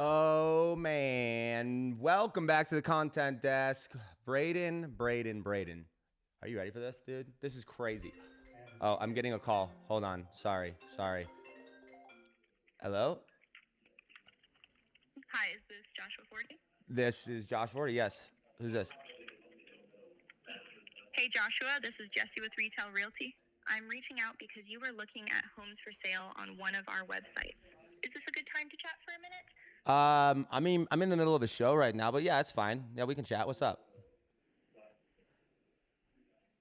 Oh, man. Welcome back to the content desk. Braden. Are you ready for this, dude? This is crazy. Oh, I'm getting a call. Hold on. Sorry. Hello? Hi, is this Joshua Forty? This is Josh Forty, yes. Who's this? Hey Joshua, this is Jesse with Retail Realty. I'm reaching out because you were looking at homes for sale on one of our websites. Is this a good time to chat for a minute? I mean, I'm in the middle of a show right now, but yeah, it's fine. Yeah, we can chat. What's up?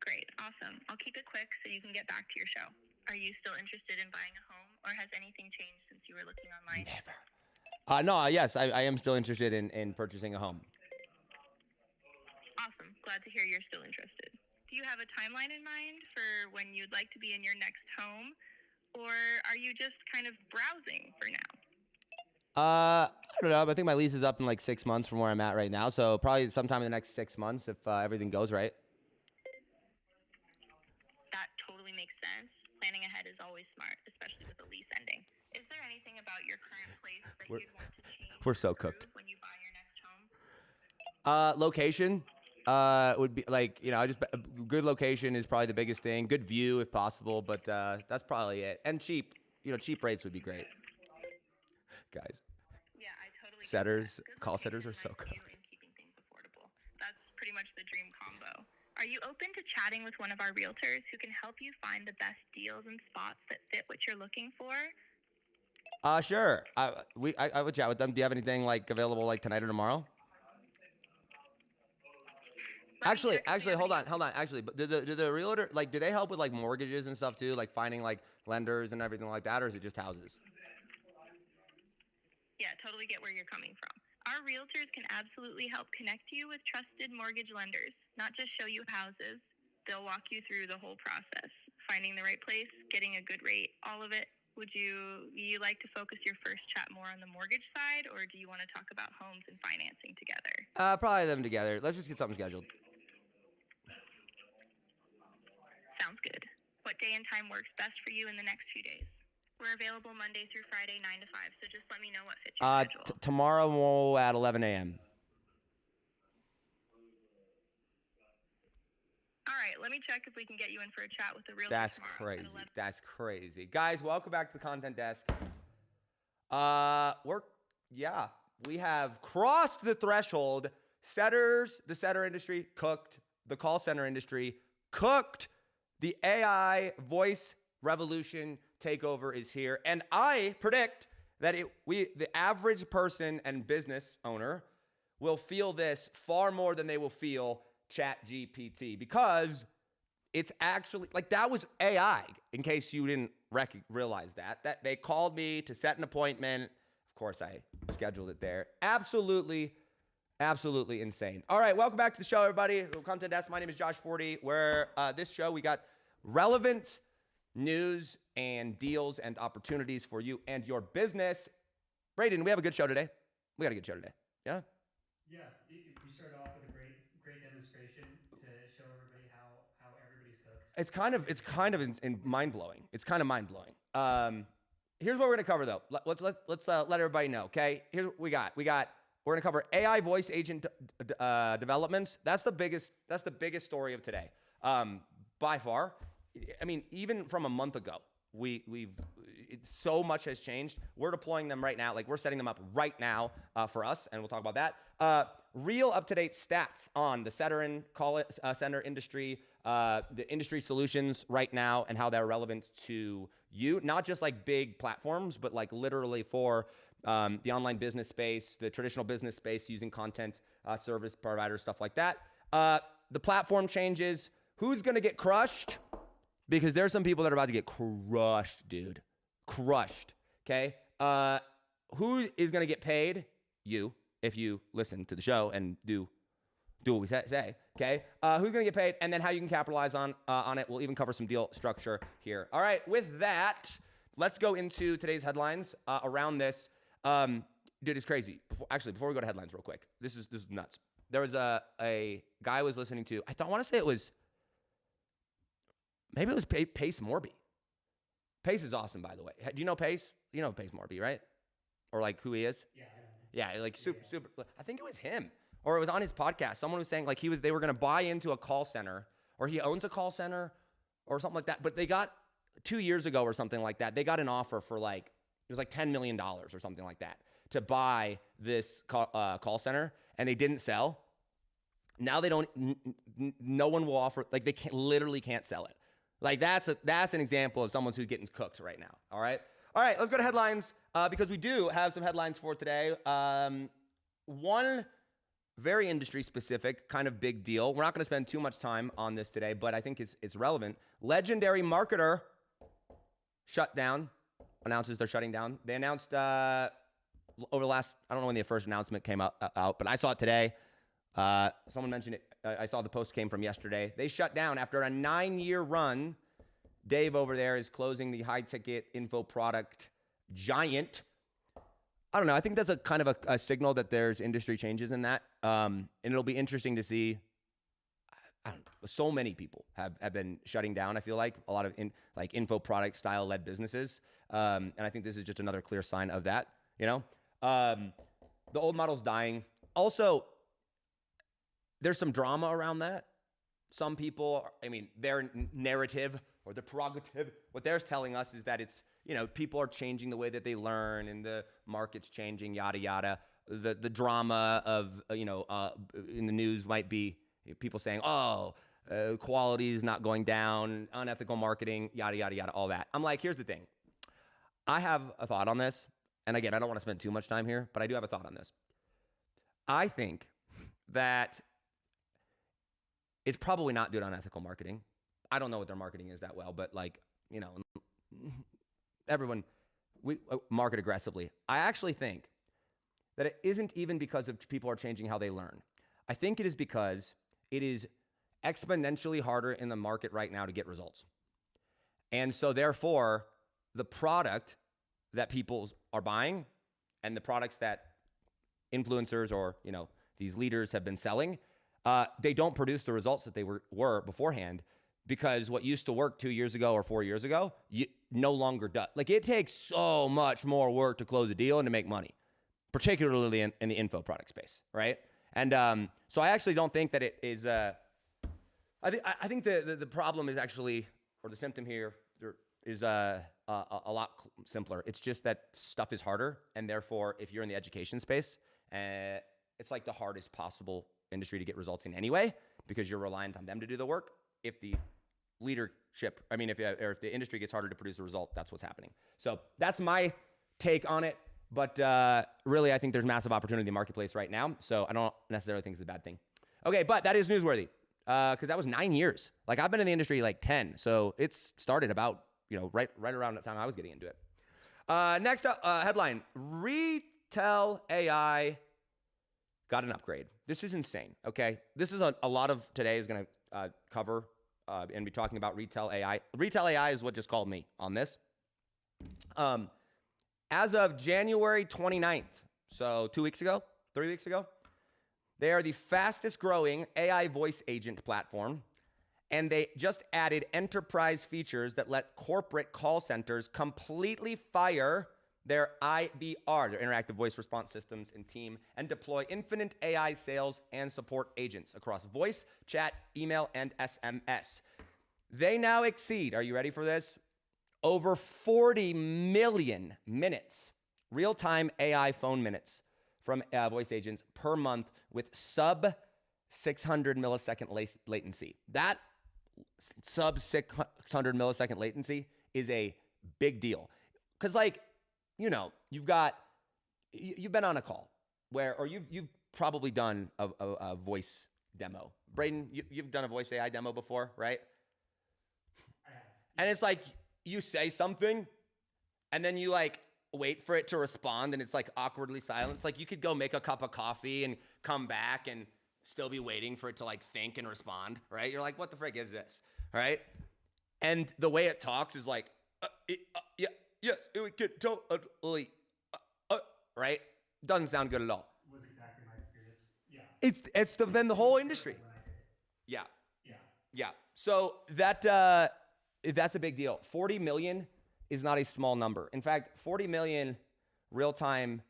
Great, awesome. I'll keep it quick so you can get back to your show. Are you still interested in buying a home, or has anything changed since you were looking online? Never. No, yes, I am still interested in purchasing a home. Awesome, glad to hear you're still interested. Do you have a timeline in mind for when you'd like to be in your next home, or are you just kind of browsing for now? I don't know. I think my lease is up in like 6 months from where I'm at right now. So probably sometime in the next 6 months if everything goes right. That totally makes sense. Planning ahead is always smart, especially with a lease ending. Is there anything about your current place that you'd want to change We're so cooked. when you buy your next home? Location would be like, good location is probably the biggest thing. Good view if possible, but that's probably it. And cheap, cheap rates would be great. Guys. Yeah, I totally Setters, get that. call setters are so good. And keeping things affordable. That's pretty much the dream combo. Are you open to chatting with one of our realtors who can help you find the best deals and spots that fit what you're looking for? Sure. I would chat with them. Do you have anything like available like tonight or tomorrow? Actually, hold on. Actually, but do the realtor, like, do they help with like mortgages and stuff too? Like finding like lenders and everything like that, or is it just houses? Yeah, totally get where you're coming from. Our realtors can absolutely help connect you with trusted mortgage lenders, not just show you houses. They'll walk you through the whole process, finding the right place, getting a good rate, all of it. Would you like to focus your first chat more on the mortgage side, or do you want to talk about homes and financing together? Probably them together. Let's just get something scheduled. Sounds good. What day and time works best for you in the next few days? We're available Monday through Friday, 9 to 5, so just let me know what fits your schedule. Tomorrow at 11 a.m. All right, let me check if we can get you in for a chat with the realtor tomorrow. That's crazy. Guys, welcome back to the content desk. We have crossed the threshold. The setter industry cooked. The call center industry cooked. The AI voice revolution takeover is here. And I predict that the average person and business owner will feel this far more than they will feel ChatGPT, because It's actually like that was AI. In case you didn't realize that they called me to set an appointment. Of course, I scheduled it there. Absolutely insane. All right, welcome back to the show, everybody. Content Desk. My name is Josh Forty. Where this show we got relevant news and deals and opportunities for you and your business. Braden, we have a good show today. We got a good show today. Yeah. Yeah, we started off with a great demonstration to show everybody how everybody's cooked. It's kind of mind blowing. It's kind of mind blowing. Here's what we're gonna cover though. Let's let everybody know. Okay. Here's what we got. We're gonna cover AI voice agent developments. That's the biggest story of today. By far. I mean, even from a month ago, so much has changed. We're deploying them right now. Like we're setting them up right now for us, and we'll talk about that. Real up-to-date stats on the center industry, the industry solutions right now, and how they're relevant to you. Not just like big platforms, but like literally for the online business space, the traditional business space, using content service providers, stuff like that. The platform changes. Who's gonna get crushed? Because there's some people that are about to get crushed, dude. Crushed, okay? Who is going to get paid? You, if you listen to the show and do what we say, okay? Who's going to get paid? And then how you can capitalize on it. We'll even cover some deal structure here. All right, with that, let's go into today's headlines around this. Dude, it's crazy. Before we go to headlines real quick, this is nuts. There was a guy I was listening to. I want to say it was, maybe it was Pace Morby. Pace is awesome, by the way. Do you know Pace? You know Pace Morby, right? Or like who he is? Yeah, I know. Yeah, like super. I think it was him, or it was on his podcast. Someone was saying like they were going to buy into a call center, or he owns a call center, or something like that. But they got 2 years ago or something like that. They got an offer for it was like $10 million or something like that to buy this call center, and they didn't sell. Now they don't. No one will offer. Like they literally can't sell it. Like that's an example of someone who's getting cooked right now. All right, let's go to headlines because we do have some headlines for today. One very industry specific, kind of big deal. We're not going to spend too much time on this today, but I think it's relevant. Legendary marketer Shutdown announces they're shutting down. They announced over the last, I don't know when the first announcement came out, but I saw it today. Someone mentioned it. I saw the post came from yesterday. They shut down after a 9-year run. Dave over there is closing the high-ticket info product giant. I don't know. I think that's a kind of a signal that there's industry changes in that. And it'll be interesting to see. I don't know. So many people have been shutting down. I feel like a lot of info product style led businesses. And I think this is just another clear sign of that. The old model's dying. Also, there's some drama around that. Some people, their narrative or the prerogative, what they're telling us is that it's, people are changing the way that they learn and the market's changing, yada, yada. The drama of, in the news might be people saying, quality is not going down, unethical marketing, yada, yada, yada, all that. I'm like, here's the thing. I have a thought on this. And again, I don't want to spend too much time here, but I do have a thought on this. I think that it's probably not due to unethical marketing. I don't know what their marketing is that well, but everyone, we market aggressively. I actually think that it isn't even because of people are changing how they learn. I think it is because it is exponentially harder in the market right now to get results. And so therefore, the product that people are buying and the products that influencers or, these leaders have been selling, they don't produce the results that they were beforehand, because what used to work 2 years ago or 4 years ago, no longer does. Like it takes so much more work to close a deal and to make money, particularly in the info product space, right? And so I actually don't think that it is. I think the problem is actually, or the symptom here is a lot simpler. It's just that stuff is harder, and therefore, if you're in the education space, it's like the hardest possible industry to get results in anyway, because you're reliant on them to do the work. If the leadership, if the industry gets harder to produce a result, that's what's happening. So that's my take on it. But really, I think there's massive opportunity in the marketplace right now. So I don't necessarily think it's a bad thing. Okay, but that is newsworthy. because that was 9 years. Like I've been in the industry like 10, so it's started about right around the time I was getting into it. Next up, headline: Retail AI got an upgrade. This is insane. Okay, this is a lot of today is going to cover and be talking about retail AI. Retail AI is what just called me on this. As of January 29th, so 2 weeks ago, 3 weeks ago, they are the fastest growing AI voice agent platform, and they just added enterprise features that let corporate call centers completely fire their IVR, their interactive voice response systems and team, and deploy infinite AI sales and support agents across voice, chat, email, and SMS. They now exceed, are you ready for this? Over 40 million minutes, real-time AI phone minutes from voice agents per month with sub 600 millisecond latency. That sub 600 millisecond latency is a big deal. Because you've been on a call or you've probably done a voice demo. Braden, you've done a voice AI demo before, right? I have. And it's like you say something and then you wait for it to respond and it's awkwardly silent. It's like you could go make a cup of coffee and come back and still be waiting for it to think and respond, right? You're like, what the frick is this, right? And the way it talks is yeah, yes, it would get totally, right? Doesn't sound good at all. Was exactly my experience. Yeah. It's been the whole industry. When I did it. Yeah. Yeah. Yeah. So that's a big deal. 40 million is not a small number. In fact, 40 million real-time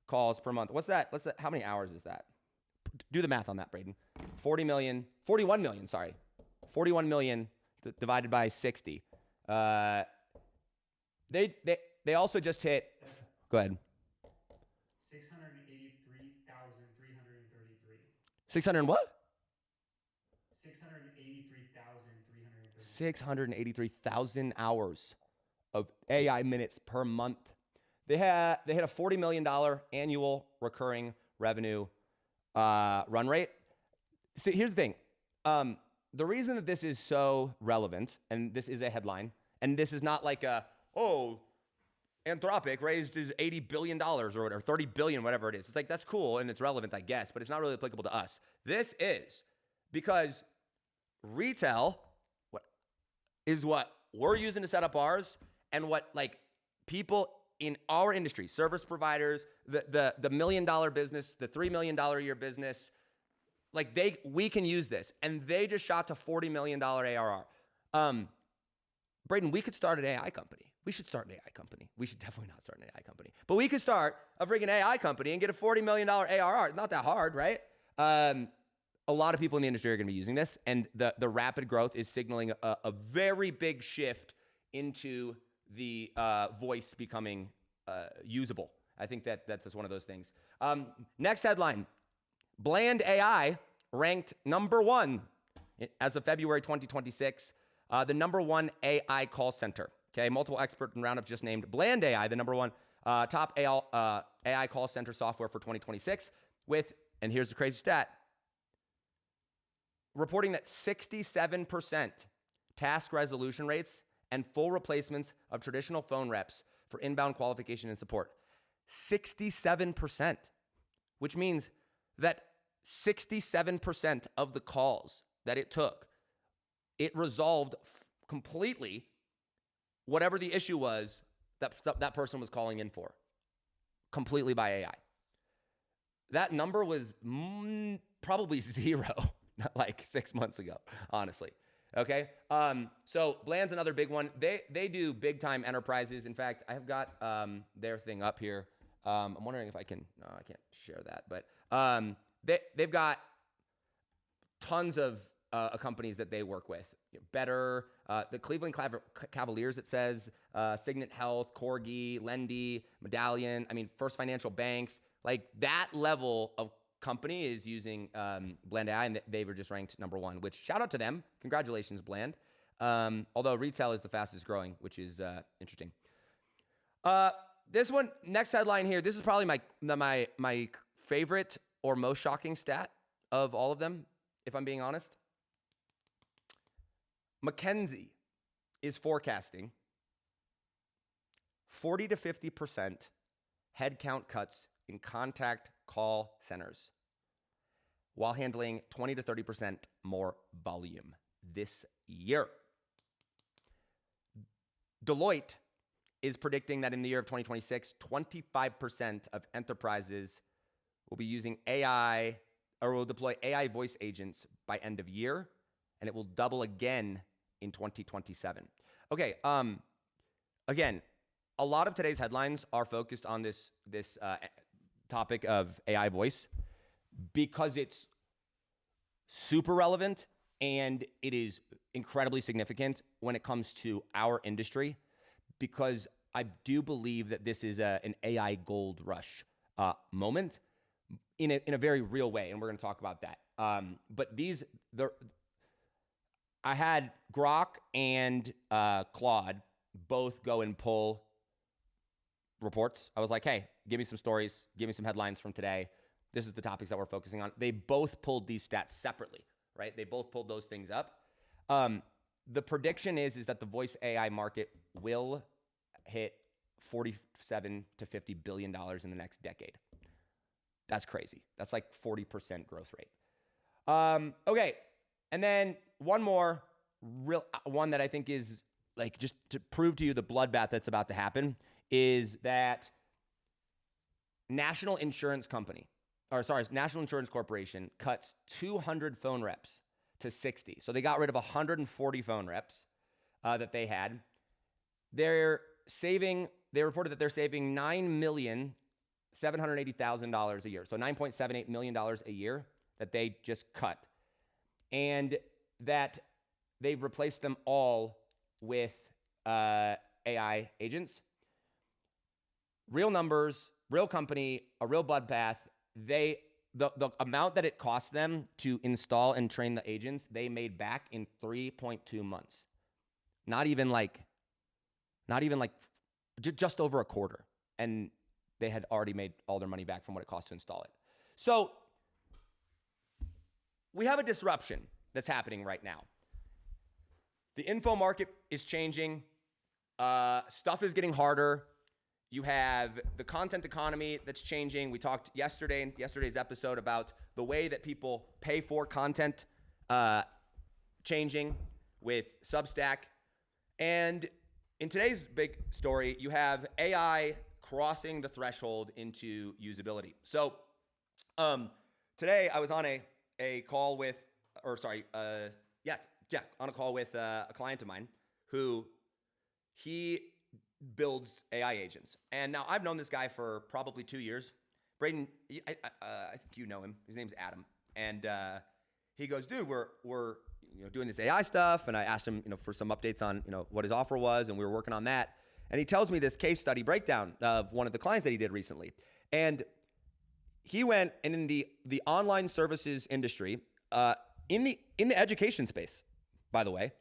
calls per month. What's that? How many hours is that? Do the math on that, Braden. 41 million, sorry. 41 million divided by 60. They also just hit, go ahead. 683,333. 600 what? 683,333. 683,000 hours of AI minutes per month. They hit a $40 million annual recurring revenue run rate. See, here's the thing. The reason that this is so relevant, and this is a headline, and this is not Anthropic raised his $80 billion or whatever, 30 billion, whatever it is. It's that's cool and it's relevant, I guess, but it's not really applicable to us. This is because retail is what we're using to set up ours, and what people in our industry, service providers, the $1 million business, the $3 million a year business, we can use this, and they just shot to $40 million ARR. Braden, we could start an AI company. We should start an AI company. We should definitely not start an AI company, but we could start a freaking AI company and get a $40 million ARR. It's not that hard, right? A lot of people in the industry are going to be using this, and the rapid growth is signaling a very big shift into the voice becoming usable. I think that's one of those things. Next headline: Bland AI ranked number 1 as of February 2026, the number 1 AI call center. Okay, multiple expert and roundup just named Bland AI the number 1 top AI call center software for 2026 with, and here's the crazy stat, reporting that 67% task resolution rates and full replacements of traditional phone reps for inbound qualification and support. 67%, which means that 67% of the calls that it took, it resolved completely whatever the issue was that person was calling in for, completely by AI. That number was probably 0, not 6 months ago, honestly. Okay, so Bland's another big one. They do big time enterprises. In fact, I have got their thing up here. I'm wondering if I can. No, I can't share that. But they've got tons of companies that they work with. Better, the Cleveland Cavaliers, it says, Signet Health, Corgi, Lendy, Medallion. I mean, First Financial Banks. That level of company is using Bland AI, and they were just ranked number 1, which shout out to them. Congratulations, Bland. Although retail is the fastest growing, which is interesting. This one, next headline here, this is probably my favorite or most shocking stat of all of them, if I'm being honest. McKinsey is forecasting 40 to 50% headcount cuts in contact call centers while handling 20 to 30% more volume this year. Deloitte is predicting that in the year of 2026, 25% of enterprises will be using AI or will deploy AI voice agents by end of year, and it will double again in 2027. Okay, again, a lot of today's headlines are focused on this topic of AI voice because it's super relevant and it is incredibly significant when it comes to our industry, because I do believe that this is an AI gold rush moment in a very real way, and we're going to talk about that. But I had Grok and Claude both go and pull reports. I was like, hey, give me some stories, give me some headlines from today. This is the topics that we're focusing on. They both pulled these stats separately, right? They both pulled those things up. The prediction is that the voice AI market will hit $47 to $50 billion in the next decade. That's crazy. That's like 40% growth rate. Okay, and then one more one that I think is like just to prove to you the bloodbath that's about to happen is that National Insurance Corporation cuts 200 phone reps to 60. So they got rid of 140 phone reps that they had. They reported that they're saving $9,780,000 a year. So $9.78 million a year that they just cut. And that they've replaced them all with AI agents. Real numbers, real company, a real bloodbath. The amount that it cost them to install and train the agents, they made back in 3.2 months. Not even like just over a quarter. And they had already made all their money back from what it cost to install it. So we have a disruption that's happening right now. The info market is changing. Stuff is getting harder. You have the content economy that's changing. We talked yesterday in yesterday's episode about the way that people pay for content changing with Substack. And in today's big story, you have AI crossing the threshold into usability. So today I was on a call with, on a call with a client of mine who he builds AI agents. And now I've known this guy for probably 2 years. Braden, I think you know him. His name's Adam. And he goes, dude, we're doing this AI stuff. And I asked him, for some updates on, what his offer was. And we were working on that. And he tells me this case study breakdown of one of the clients that he did recently. And he went and in the online services industry, in the education space, by the way,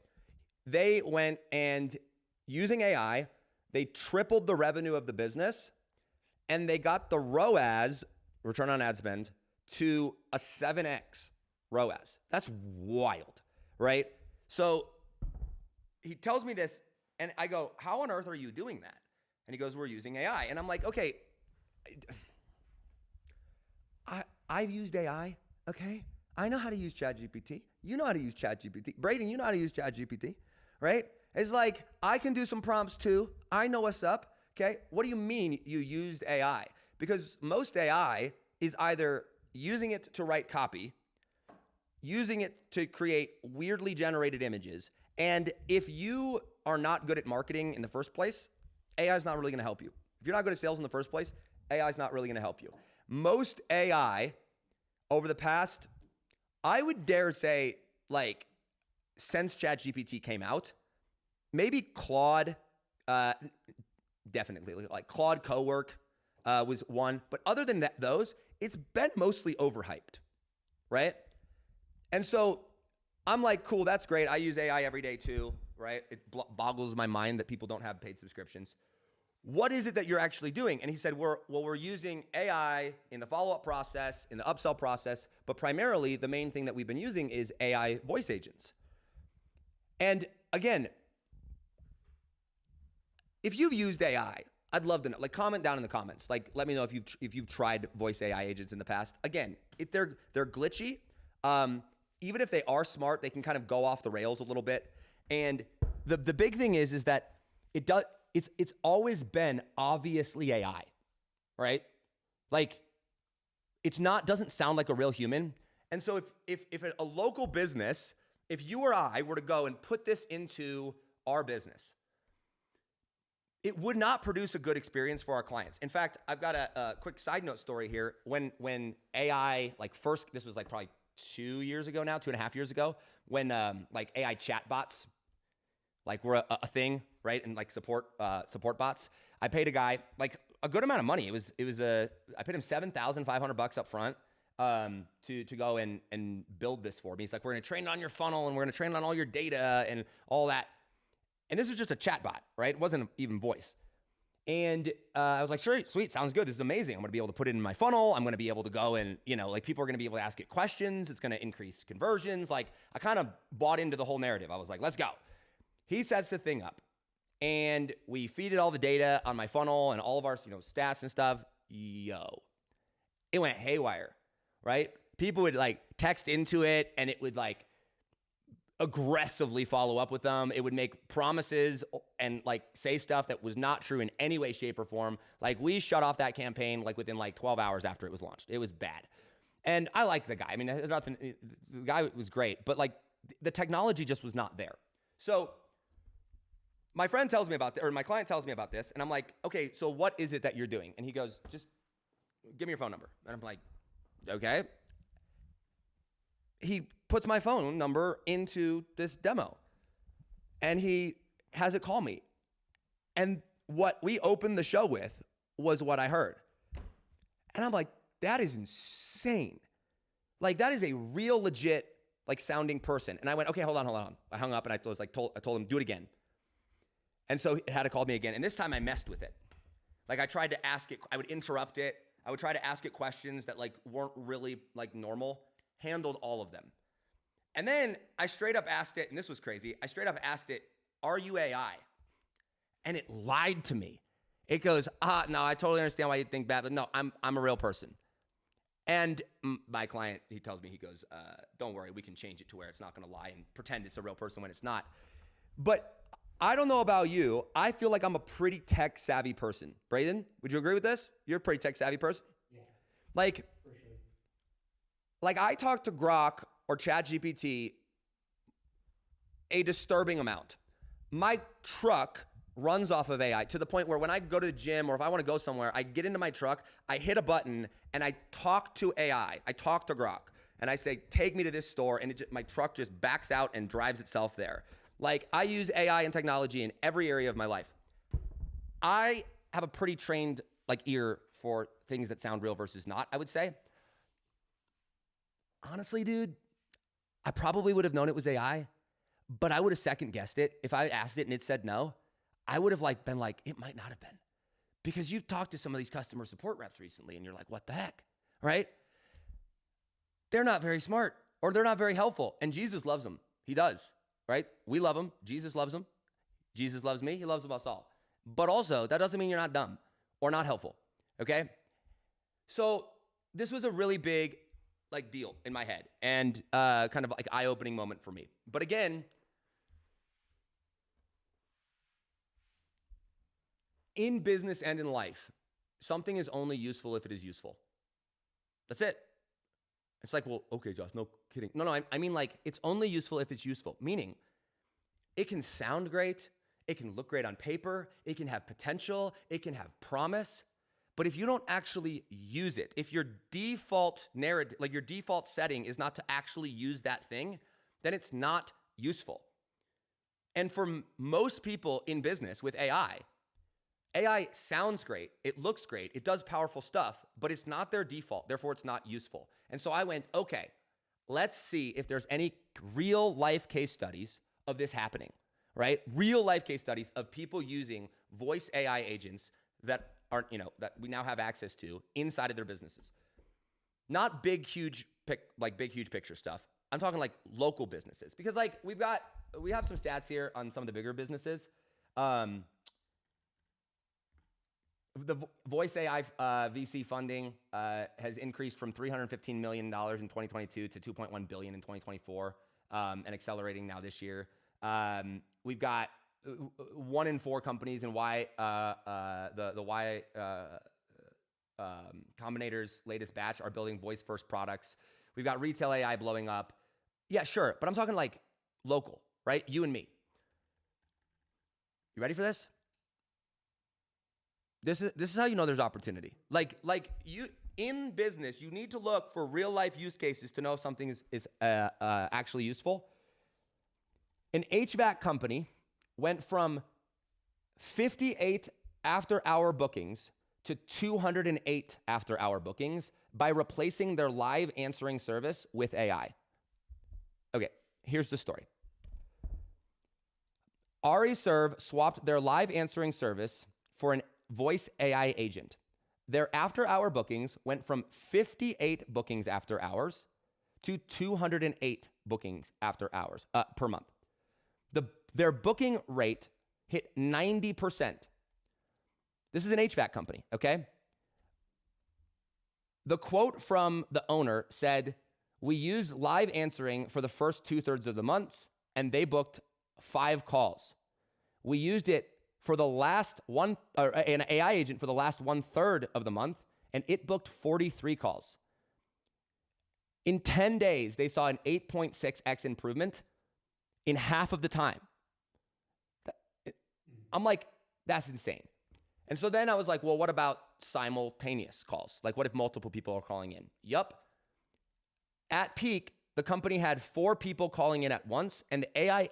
they went and using AI, they tripled the revenue of the business, and they got the ROAS, return on ad spend, to a 7x ROAS. That's wild, right? So he tells me this, and I go, how on earth are you doing that? And he goes, we're using AI. And I'm like, okay, I've used AI, okay? I know how to use ChatGPT. You know how to use ChatGPT. Braden, you know how to use ChatGPT, right? It's like, I can do some prompts too. I know what's up, okay? What do you mean you used AI? Because most AI is either using it to write copy, using it to create weirdly generated images, and if you are not good at marketing in the first place, AI is not really gonna help you. If you're not good at sales in the first place, AI is not really gonna help you. Most AI over the past, I would dare say, like, since ChatGPT came out, maybe Claude, definitely, like Claude Cowork was one. But other than that, those, it's been mostly overhyped, right? And so I'm like, cool, that's great. I use AI every day too, right? It boggles my mind that people don't have paid subscriptions. What is it that you're actually doing? And he said, we're using AI in the follow-up process, in the upsell process, but primarily the main thing that we've been using is AI voice agents. And again, if you've used AI, I'd love to know. Like, comment down in the comments. Like, let me know if you've tried voice AI agents in the past. Again, they're glitchy. Even if they are smart, they can kind of go off the rails a little bit. And the big thing is that it's always been obviously AI, right? Like, doesn't sound like a real human. And so if a local business, if you or I were to go and put this into our business, it would not produce a good experience for our clients. In fact, I've got a quick side note story here. When AI, like first, this was like probably 2.5 years ago, when like AI chatbots, like were a thing, right? And like support bots. I paid a guy like a good amount of money. I paid him $7,500 up front to go and build this for me. He's like, we're gonna train it on your funnel and we're gonna train it on all your data and all that. And this was just a chat bot, right? It wasn't even voice. And I was like, sure, sweet, sounds good. This is amazing. I'm gonna be able to put it in my funnel. I'm gonna be able to go and, like people are gonna be able to ask it questions. It's gonna increase conversions. Like I kind of bought into the whole narrative. I was like, let's go. He sets the thing up and we feed it all the data on my funnel and all of our, stats and stuff. It went haywire, right? People would like text into it and it would like aggressively follow up with them. It would make promises and like say stuff that was not true in any way, shape, or form. Like we shut off that campaign like within like 12 hours after it was launched. It was bad. And I liked the guy. I mean, there's nothing, the guy was great, but like the technology just was not there. So my client tells me about this, and I'm like, okay, so what is it that you're doing? And he goes, just give me your phone number. And I'm like, okay. He puts my phone number into this demo and he has it call me. And what we opened the show with was what I heard. And I'm like, that is insane. Like that is a real legit like sounding person. And I went, okay, hold on. I hung up and I told him, do it again. And so it had to call me again. And this time I messed with it. Like I tried to ask it, I would interrupt it. I would try to ask it questions that like weren't really like normal. Handled all of them. And then I straight up asked it, and this was crazy. I straight up asked it, are you AI? And it lied to me. It goes, no, I totally understand why you think that, but no, I'm a real person. And my client, he tells me, he goes, don't worry, we can change it to where it's not gonna lie and pretend it's a real person when it's not. But I don't know about you. I feel like I'm a pretty tech savvy person. Braden, would you agree with this? You're a pretty tech savvy person? Yeah. Like, For sure. Like I talk to Grok or ChatGPT a disturbing amount. My truck runs off of AI to the point where when I go to the gym or if I want to go somewhere, I get into my truck, I hit a button and I talk to AI. I talk to Grok and I say, take me to this store, and my truck just backs out and drives itself there. Like I use AI and technology in every area of my life. I have a pretty trained like ear for things that sound real versus not, I would say. Honestly, dude, I probably would have known it was AI, but I would have second guessed it. If I asked it and it said no, I would have been like, it might not have been. Because you've talked to some of these customer support reps recently and you're like, what the heck, right? They're not very smart or they're not very helpful, and Jesus loves them. He does, right? We love him. Jesus loves him. Jesus loves me. He loves us all. But also, that doesn't mean you're not dumb or not helpful, okay? So this was a really big like deal in my head and kind of like eye-opening moment for me. But again, in business and in life, something is only useful if it is useful. That's it. It's like, well, okay, Josh, no kidding. No, I mean like it's only useful if it's useful, meaning it can sound great, it can look great on paper, it can have potential, it can have promise, but if you don't actually use it, if your default narrative, like your default setting is not to actually use that thing, then it's not useful. And for most people in business with AI sounds great, it looks great, it does powerful stuff, but it's not their default, therefore it's not useful. And so I went, okay, let's see if there's any real life case studies of this happening, right? Real life case studies of people using voice AI agents that aren't, that we now have access to inside of their businesses. Not big, huge picture stuff, I'm talking like local businesses, because like we have some stats here on some of the bigger businesses. The voice AI VC funding has increased from $315 million in 2022 to $2.1 billion in 2024, and accelerating now this year. We've got 1 in 4 companies in Y Combinator's latest batch are building voice first products. We've got retail AI blowing up. Yeah, sure, but I'm talking like local, right? You and me. You ready for this? This is how you know there's opportunity. Like you in business, you need to look for real life use cases to know if something is actually useful. An HVAC company went from 58 after-hour bookings to 208 after-hour bookings by replacing their live answering service with AI. Okay, here's the story. AriServe swapped their live answering service for an voice AI agent. Their after-hour bookings went from 58 bookings after hours to 208 bookings after hours per month. Their booking rate hit 90%. This is an HVAC company, okay? The quote from the owner said, "We used live answering for the first 2/3 of the month, and they booked 5 calls. We used it for the last an AI agent for the last 1/3 of the month, and it booked 43 calls. In 10 days, they saw an 8.6x improvement in half of the time." I'm like, that's insane. And so then I was like, well, what about simultaneous calls? Like, what if multiple people are calling in? Yup. At peak, the company had 4 people calling in at once, and the AI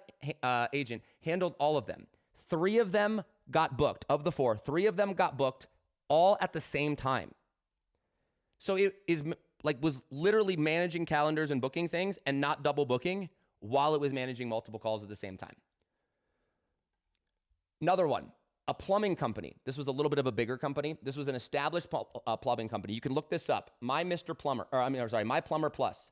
agent handled all of them. 3 of them got booked. Of the 4, 3 of them got booked all at the same time. So it was literally managing calendars and booking things and not double booking while it was managing multiple calls at the same time. Another one, a plumbing company. This was a little bit of a bigger company. This was an established plumbing company. You can look this up. My Plumber Plus.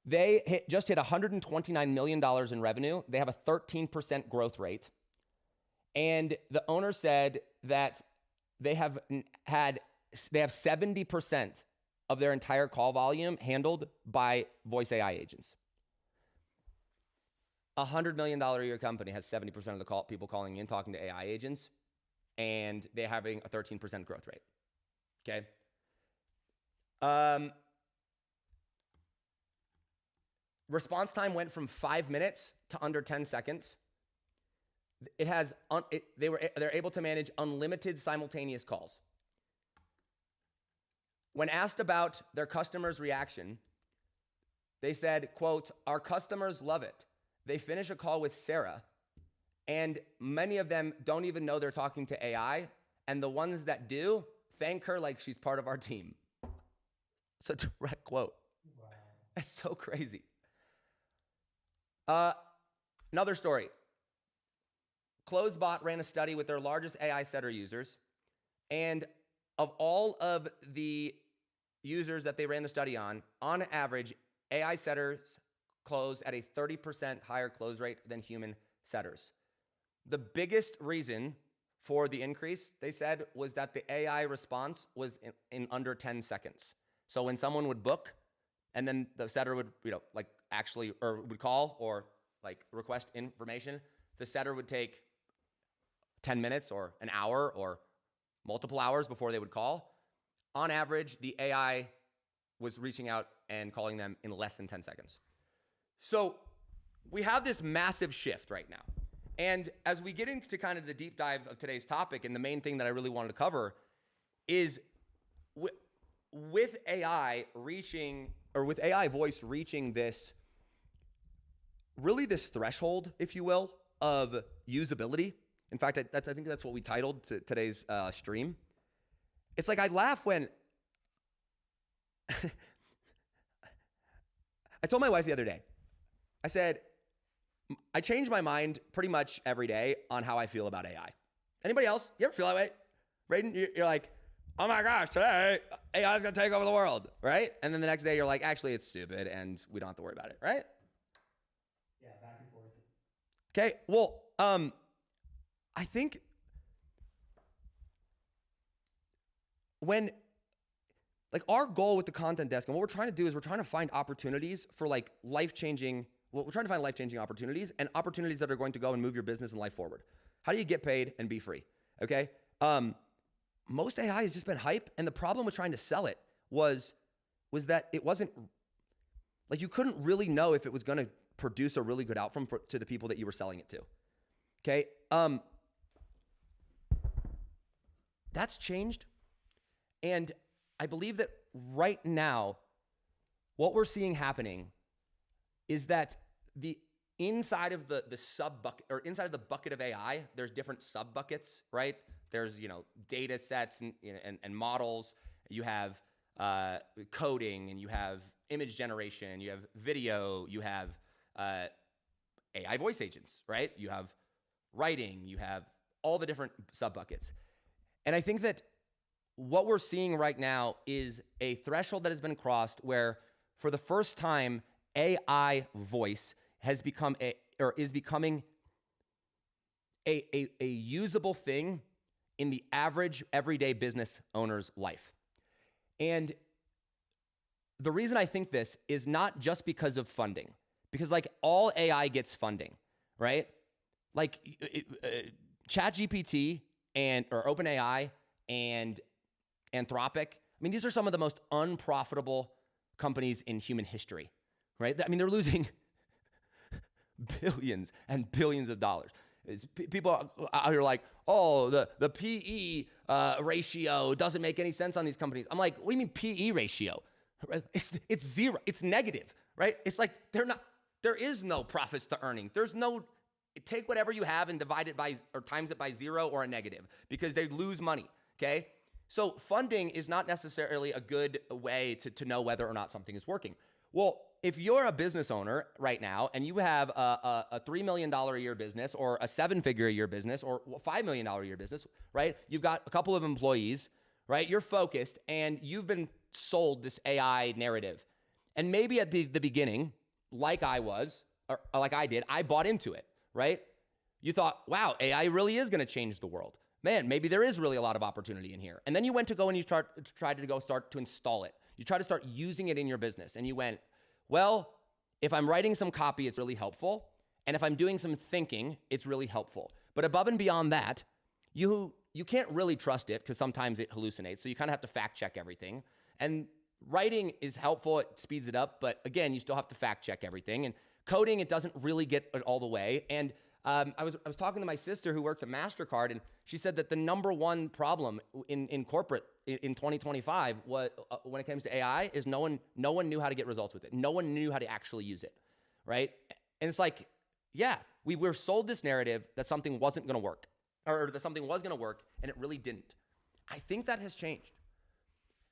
They just hit $129 million in revenue. They have a 13% growth rate. And the owner said that they have 70% of their entire call volume handled by voice AI agents. $100 million a year company has 70% of the people calling in talking to AI agents, and they're having a 13% growth rate. Okay. Response time went from 5 minutes to under 10 seconds. They're able to manage unlimited simultaneous calls. When asked about their customers' reaction, they said, quote, "Our customers love it. They finish a call with Sarah, and many of them don't even know they're talking to AI, and the ones that do thank her like she's part of our team." It's a direct quote. Wow. That's so crazy. Another story. Closebot ran a study with their largest AI setter users, and of all of the users that they ran the study on average, AI setters close at a 30% higher close rate than human setters. The biggest reason for the increase, they said, was that the AI response was in under 10 seconds. So when someone would book, and then the setter would, would call or request information, the setter would take 10 minutes or an hour or multiple hours before they would call. On average, the AI was reaching out and calling them in less than 10 seconds. So we have this massive shift right now. And as we get into kind of the deep dive of today's topic, and the main thing that I really wanted to cover is with AI voice reaching this threshold, if you will, of usability. In fact, I think that's what we titled today's stream. It's like I laugh when I told my wife the other day, I said, I change my mind pretty much every day on how I feel about AI. Anybody else? You ever feel that way? Braden, you're like, oh my gosh, today AI is gonna take over the world, right? And then the next day you're like, actually, it's stupid, and we don't have to worry about it, right? Yeah, back and forth. Okay. Well, I think when like our goal with the content desk and what we're trying to do is we're trying to find opportunities for like life-changing. Well, we're trying to find life-changing opportunities and opportunities that are going to go and move your business and life forward. How do you get paid and be free? Okay. Most AI has just been hype, and the problem with trying to sell it was that it wasn't like you couldn't really know if it was going to produce a really good outcome to the people that you were selling it to. Okay. That's changed. And I believe that right now, what we're seeing happening is that the inside of the sub bucket or inside of the bucket of AI, there's different sub buckets, right? There's, data sets and models. You have coding, and you have image generation, you have video, you have AI voice agents, right? You have writing, you have all the different sub buckets. And I think that what we're seeing right now is a threshold that has been crossed where for the first time, AI voice has become is becoming a usable thing in the average everyday business owner's life. And the reason I think this is not just because of funding, because like all AI gets funding, right? Like ChatGPT or OpenAI and Anthropic. I mean, these are some of the most unprofitable companies in human history, right? I mean, they're losing billions and billions of dollars. People out here like, oh, the PE ratio doesn't make any sense on these companies. I'm like, what do you mean PE ratio? It's zero. It's negative, right? It's like there is no profits to earnings. Take whatever you have and divide it by or times it by zero or a negative because they lose money, okay? So funding is not necessarily a good way to know whether or not something is working. Well, if you're a business owner right now and you have a $3 million a year business or a 7-figure a year business or $5 million a year business, right? You've got a couple of employees, right? You're focused and you've been sold this AI narrative. And maybe at the beginning, like I was, or like I did, I bought into it, right? You thought, wow, AI really is going to change the world. Man, maybe there is really a lot of opportunity in here. And then you went to go and you tried to start to install it. You try to start using it in your business. And you went, well, if I'm writing some copy, it's really helpful. And if I'm doing some thinking, it's really helpful. But above and beyond that, you can't really trust it because sometimes it hallucinates. So you kind of have to fact check everything. And writing is helpful. It speeds it up. But again, you still have to fact check everything. And coding, it doesn't really get it all the way. And I was talking to my sister who works at MasterCard, and she said that the number one problem in corporate in 2025 was, when it comes to AI is no one knew how to get results with it. No one knew how to actually use it, right? And it's like, yeah, we were sold this narrative that something wasn't going to work, or that something was going to work, and it really didn't. I think that has changed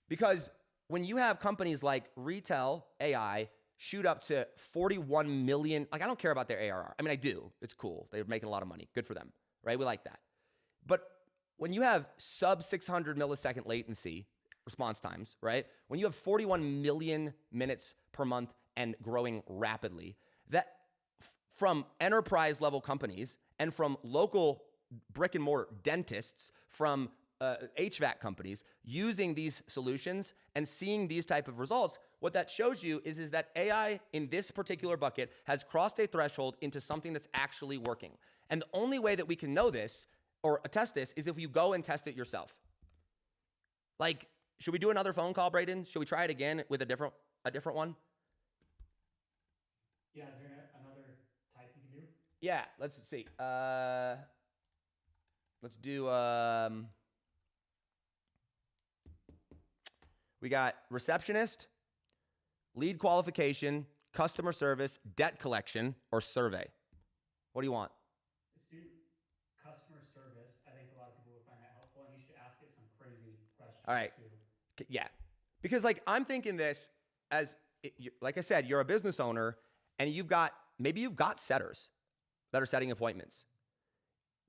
because when you have companies like Retail AI shoot up to 41 million. Like, I don't care about their ARR. I mean, I do. It's cool. They're making a lot of money. Good for them, right? We like that. But when you have sub 600 millisecond latency response times, right? When you have 41 million minutes per month and growing rapidly, that from enterprise level companies and from local brick and mortar dentists, from HVAC companies using these solutions and seeing these type of results, what that shows you is that AI in this particular bucket has crossed a threshold into something that's actually working. And the only way that we can know this or attest this is if you go and test it yourself. Like, should we do another phone call, Braden? Should we try it again with a different one? Yeah, is there another type you can do? Yeah, let's see. Let's do, we got receptionist, lead qualification, customer service, debt collection, or survey. What do you want? Let's do customer service. I think a lot of people would find that helpful, and you should ask it some crazy questions. All right. Too. Yeah. Because like I'm thinking this as, like I said, you're a business owner and maybe you've got setters that are setting appointments.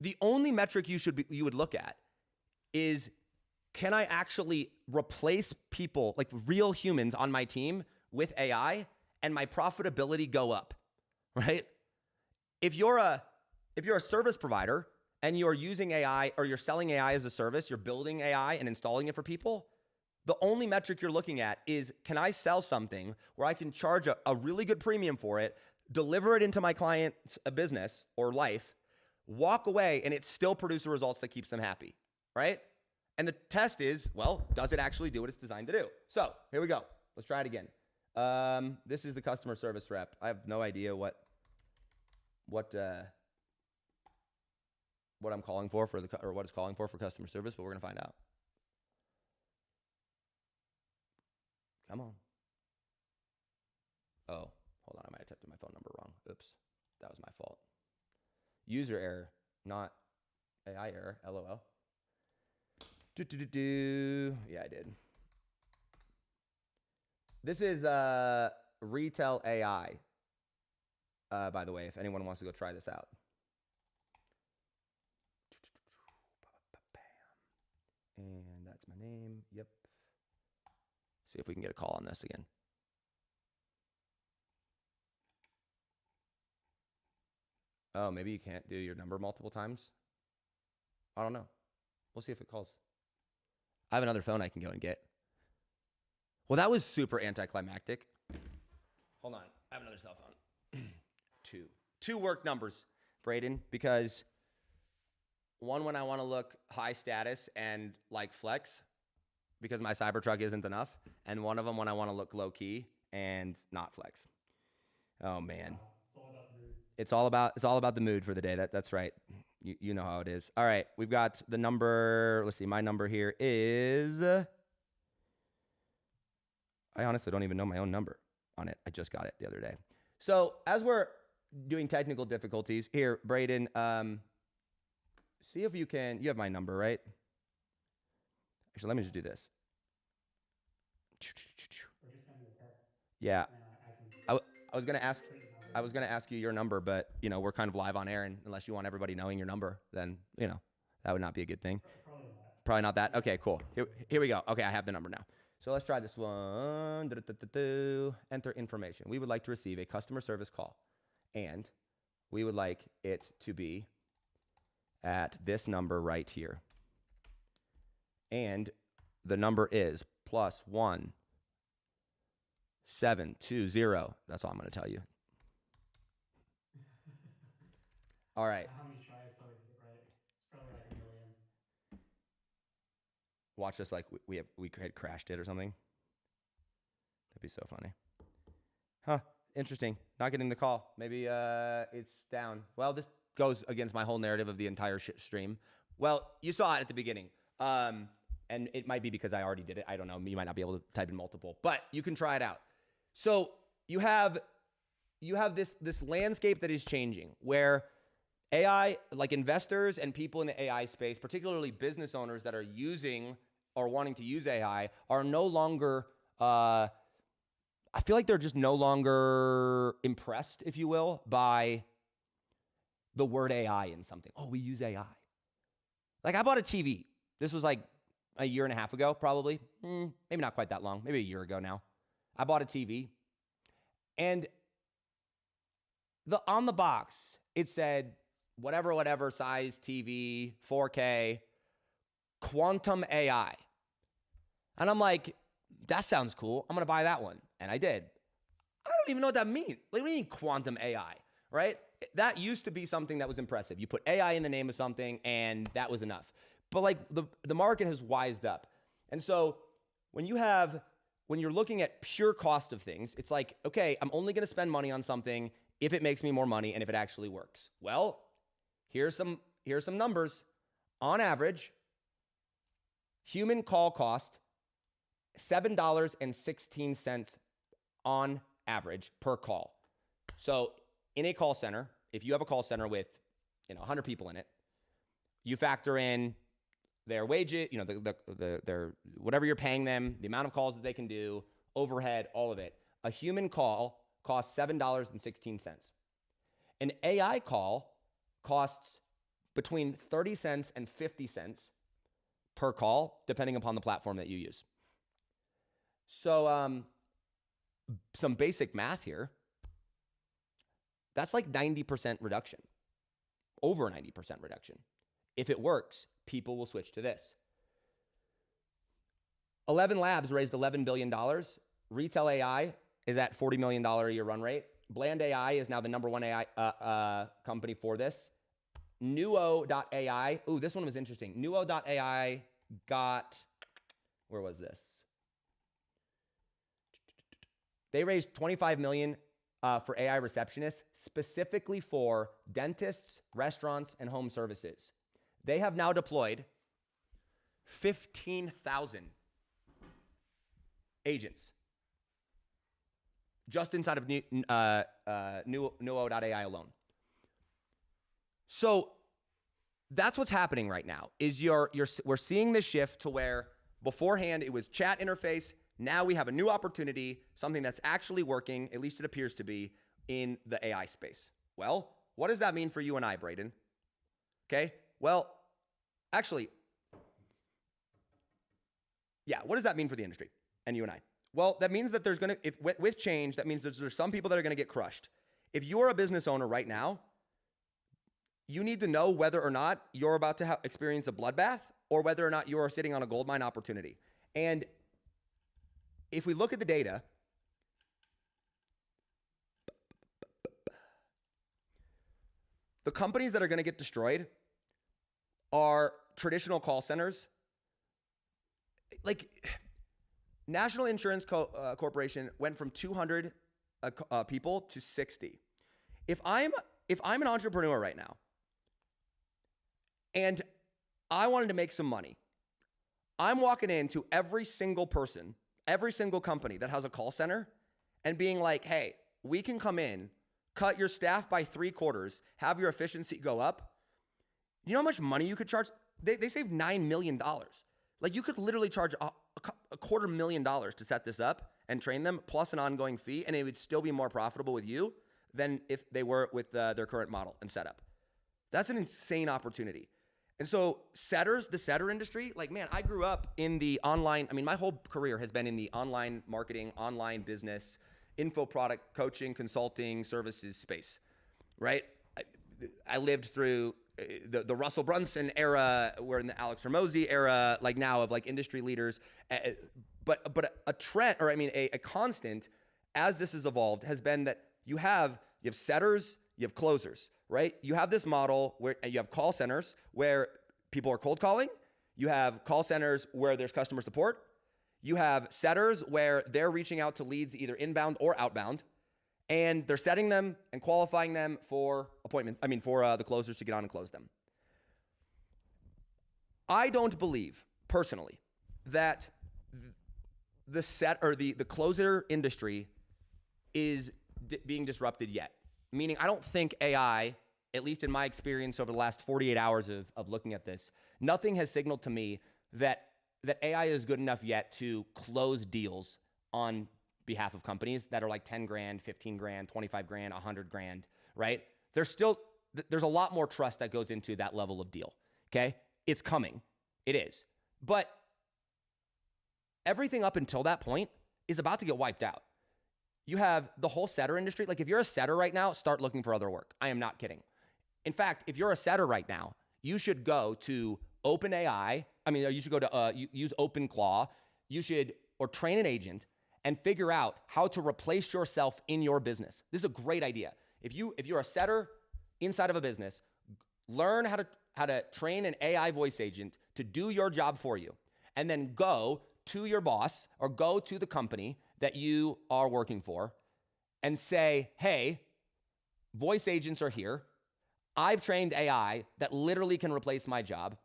The only metric you would look at is can I actually replace people, like real humans on my team with AI and my profitability go up, right? If you're a service provider and you're using AI or you're selling AI as a service, you're building AI and installing it for people, the only metric you're looking at is, can I sell something where I can charge a really good premium for it, deliver it into my client's business or life, walk away, and it still produces results that keeps them happy, right? And the test is, well, does it actually do what it's designed to do? So here we go. Let's try it again. This is the customer service rep. I have no idea what I'm calling for or what it's calling for customer service, but we're gonna find out. Come on. Oh, hold on. I might have typed in my phone number wrong. Oops, that was my fault. User error, not AI error. LOL. Yeah, I did. This is retail AI. By the way, if anyone wants to go try this out. And that's my name. Yep. See if we can get a call on this again. Oh, maybe you can't do your number multiple times. I don't know. We'll see if it calls. I have another phone I can go and get. Well, that was super anticlimactic. Hold on. I have another cell phone. Two work numbers, Braden, because one when I want to look high status and like flex because my Cybertruck isn't enough, and one of them when I want to look low key and not flex. Oh man. It's all about the mood. It's all about the mood for the day. That's right. You know how it is. All right, we've got the number. Let's see. My number here is. I honestly don't even know my own number on it. I just got it the other day. So as we're doing technical difficulties here, Braden, see if you can. You have my number, right? Actually, let me just do this. Or just send me a text. Yeah. And I was gonna ask you your number, but we're kind of live on air, and unless you want everybody knowing your number, then that would not be a good thing. Probably not that. Okay, cool. Here we go. Okay, I have the number now. So let's try this one. Enter information. We would like to receive a customer service call, and we would like it to be at this number right here. And the number is +1 720. That's all I'm going to tell you. All right. How many tries till we get it right? It's probably like a million. Watch this like we had crashed it or something. That'd be so funny. Huh. Interesting. Not getting the call. Maybe it's down. Well, this goes against my whole narrative of the entire stream. Well, you saw it at the beginning. And it might be because I already did it. I don't know. You might not be able to type in multiple, but you can try it out. So you have this landscape that is changing where AI, like investors and people in the AI space, particularly business owners that are using or wanting to use AI, are no longer, I feel like they're just no longer impressed, if you will, by the word AI in something. Oh, we use AI. Like I bought a TV. This was like a year and a half ago, probably. Maybe not quite that long. Maybe a year ago now. I bought a TV. And on the box, it said, whatever size TV, 4K, quantum AI. And I'm like, that sounds cool. I'm going to buy that one. And I did. I don't even know what that means. Like, what do you mean quantum AI, right? That used to be something that was impressive. You put AI in the name of something and that was enough. But like the market has wised up. And so when you're looking at pure cost of things, it's like, okay, I'm only going to spend money on something if it makes me more money and if it actually works. Well, here's some numbers. On average, human call cost $7.16 on average per call. So in a call center, if you have a call center with 100 people in it, you factor in their wages, their whatever you're paying them, the amount of calls that they can do, overhead, all of it. A human call costs $7.16. An AI call costs between 30 cents and 50 cents per call, depending upon the platform that you use. So some basic math here. That's like 90% reduction, over 90% reduction. If it works, people will switch to this. 11 Labs raised $11 billion. Retail AI is at $40 million a year run rate. Bland AI is now the number one AI company for this. Nuo.ai. Ooh, this one was interesting. Nuo.ai got, where was this? They raised $25 million for AI receptionists, specifically for dentists, restaurants, and home services. They have now deployed 15,000 agents just inside of Nuo.ai alone. So that's what's happening right now. Is we're seeing this shift to where beforehand it was chat interface. Now we have a new opportunity, something that's actually working, at least it appears to be, in the AI space. Well, what does that mean for you and I, Braden? Okay, well, actually, yeah, what does that mean for the industry and you and I? Well, that means that there's gonna, with change, that means there's some people that are gonna get crushed. If you're a business owner right now, you need to know whether or not you're about to experience a bloodbath or whether or not you are sitting on a goldmine opportunity. And if we look at the data, the companies that are going to get destroyed are traditional call centers. Like National Insurance Corporation went from 200 people to 60. If I'm an entrepreneur right now and I wanted to make some money, I'm walking into every single person, every single company that has a call center and being like, hey, we can come in, cut your staff by 3/4, have your efficiency go up. You know how much money you could charge? They saved $9 million. Like you could literally charge a $250,000 to set this up and train them, plus an ongoing fee, and it would still be more profitable with you than if they were with their current model and setup. That's an insane opportunity. And so the setter industry, like, man, I grew up in the online, my whole career has been in the online marketing, online business, info product, coaching, consulting, services space, right? I lived through the Russell Brunson era. We're in the Alex Hormozi era, like now, of like industry leaders. But a trend, or a constant as this has evolved has been that you have setters, you have closers, right? You have this model where you have call centers where people are cold calling. You have call centers where there's customer support. You have setters where they're reaching out to leads either inbound or outbound, and they're setting them and qualifying them for for the closers to get on and close them. I don't believe personally that the closer industry is being disrupted yet. Meaning, I don't think AI, at least in my experience over the last 48 hours of looking at this, nothing has signaled to me that AI is good enough yet to close deals on behalf of companies that are like 10 grand, 15 grand, 25 grand, 100 grand, right? There's a lot more trust that goes into that level of deal, okay? It's coming. It is. But everything up until that point is about to get wiped out. You have the whole setter industry. Like if you're a setter right now, start looking for other work. I am not kidding. In fact, if you're a setter right now, you should go to OpenAI. You should go to use OpenClaw. Or train an agent and figure out how to replace yourself in your business. This is a great idea. If you're a setter inside of a business, learn how to train an AI voice agent to do your job for you, and then go to your boss or go to the company that you are working for and say, hey, voice agents are here. I've trained AI that literally can replace my job.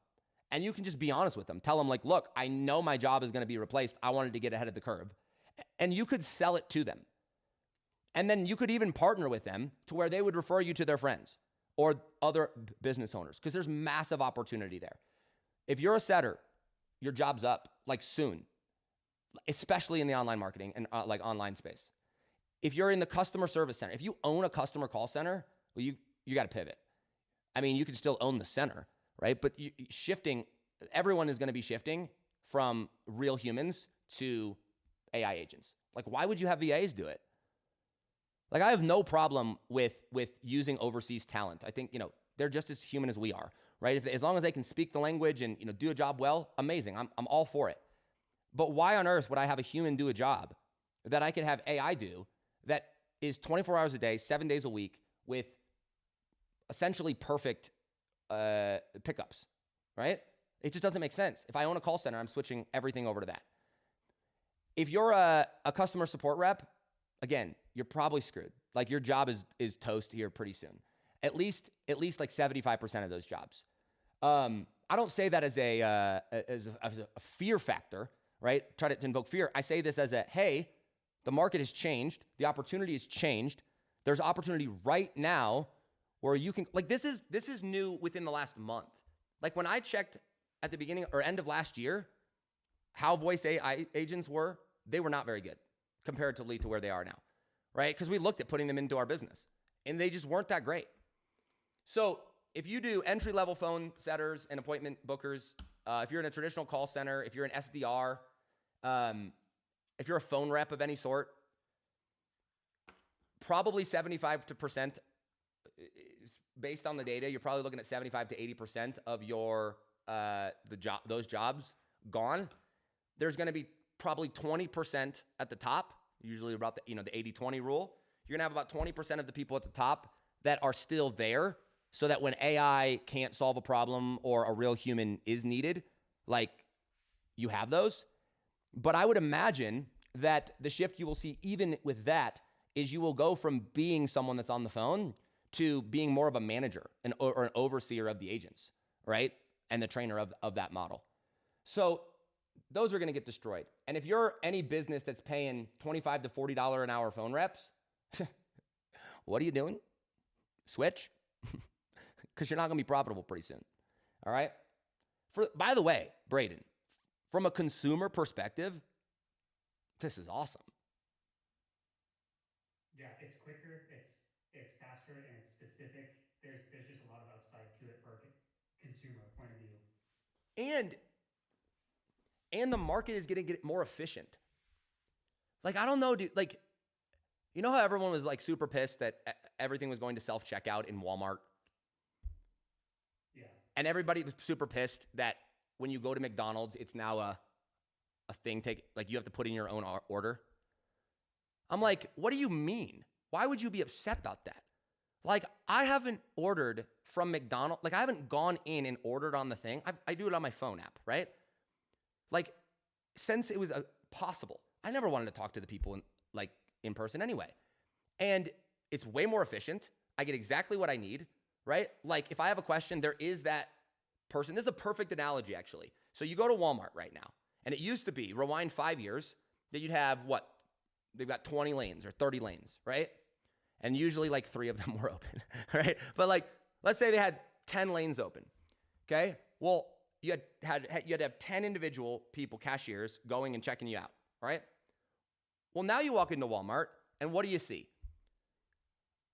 And you can just be honest with them. Tell them like, look, I know my job is going to be replaced. I wanted to get ahead of the curve. And you could sell it to them. And then you could even partner with them to where they would refer you to their friends or other business owners, because there's massive opportunity there. If you're a setter, your job's up like soon, especially in the online marketing and like online space. If you're in the customer service center, if you own a customer call center, well, you got to pivot. You can still own the center, right? But shifting everyone is going to be shifting from real humans to AI agents. Like, why would you have VAs do it? Like, I have no problem with using overseas talent. I think, they're just as human as we are, right? As long as they can speak the language and, do a job well, amazing. I'm all for it. But why on earth would I have a human do a job that I could have AI do that is 24 hours a day, 7 days a week with essentially perfect pickups, right? It just doesn't make sense. If I own a call center, I'm switching everything over to that. If you're a customer support rep, again, you're probably screwed. Like, your job is toast here pretty soon. At least like 75% of those jobs. I don't say that as a fear factor, right? Try to invoke fear. I say this as hey, the market has changed. The opportunity has changed. There's opportunity right now where you can, like, this is new within the last month. Like, when I checked at the beginning or end of last year, how voice AI agents were, they were not very good comparatively to where they are now, right? Because we looked at putting them into our business and they just weren't that great. So if you do entry-level phone setters and appointment bookers, if you're in a traditional call center, if you're an SDR, if you're a phone rep of any sort, probably 75% based on the data, you're probably looking at 75 to 80% of your those jobs gone. There's going to be probably 20% at the top, usually about the 80-20 rule. You're going to have about 20% of the people at the top that are still there, so that when AI can't solve a problem or a real human is needed, like, you have those. But I would imagine that the shift you will see even with that is you will go from being someone that's on the phone to being more of a manager or an overseer of the agents, right? And the trainer of that model. So those are going to get destroyed. And if you're any business that's paying $25 to $40 an hour phone reps, what are you doing? Switch? Because you're not going to be profitable pretty soon. All right? By the way, Braden, from a consumer perspective, this is awesome. Yeah, it's quicker, it's faster, and it's specific. There's just a lot of upside to it for a consumer point of view. And the market is going to get more efficient. Like, I don't know, dude. Like, you know how everyone was like super pissed that everything was going to self-checkout in Walmart? Yeah. And everybody was super pissed that when you go to McDonald's, it's now a thing. You have to put in your own order. I'm like, what do you mean? Why would you be upset about that? Like, I haven't ordered from McDonald's. Like, I haven't gone in and ordered on the thing. I do it on my phone app, right? Like, since it was possible, I never wanted to talk to the people in person anyway. And it's way more efficient. I get exactly what I need, right? Like, if I have a question, there is that person. This is a perfect analogy, actually. So you go to Walmart right now, and it used to be, rewind 5 years, that you'd have what? They've got 20 lanes or 30 lanes, right? And usually like 3 of them were open, right? But like, let's say they had 10 lanes open, okay? Well, you had to have 10 individual people, cashiers, going and checking you out, right? Well, now you walk into Walmart, and what do you see?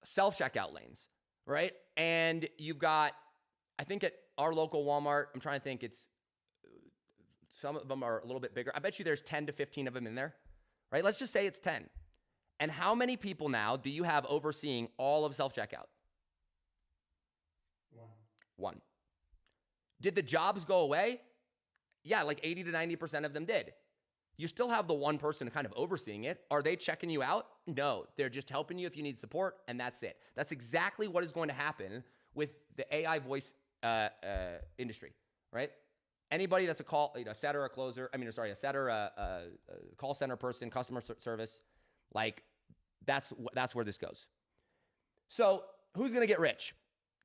Self-checkout lanes, right? And you've got, I think at our local Walmart, I'm trying to think, some of them are a little bit bigger. I bet you there's 10 to 15 of them in there, right? Let's just say it's 10. And how many people now do you have overseeing all of self-checkout? One. Did the jobs go away? Yeah, like 80 to 90% of them did. You still have the one person kind of overseeing it. Are they checking you out? No, they're just helping you if you need support, and that's it. That's exactly what is going to happen with the AI voice industry, right? Anybody that's a setter, a closer, a setter, a call center person, customer service, like, that's where this goes. So who's going to get rich?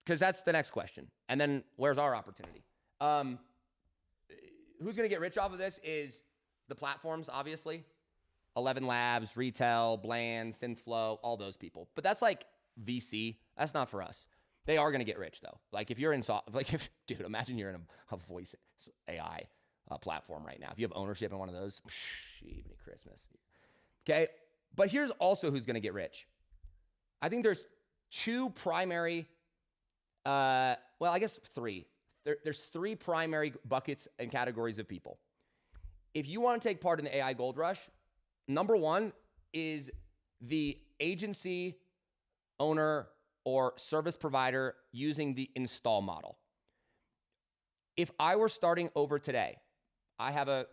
Because that's the next question. And then where's our opportunity? Who's going to get rich off of this is the platforms, obviously. 11 Labs, Retail, Bland, Synthflow, all those people. But that's like VC. That's not for us. They are going to get rich, though. Like, if you're in, dude, imagine you're in a voice AI platform right now. If you have ownership in one of those, Jiminy Christmas. Okay? But here's also who's going to get rich. I think there's 2 primary, I guess 3 there's three primary buckets and categories of people. If you want to take part in the AI gold rush, number one is the agency owner or service provider using the install model. If I were starting over today, I have a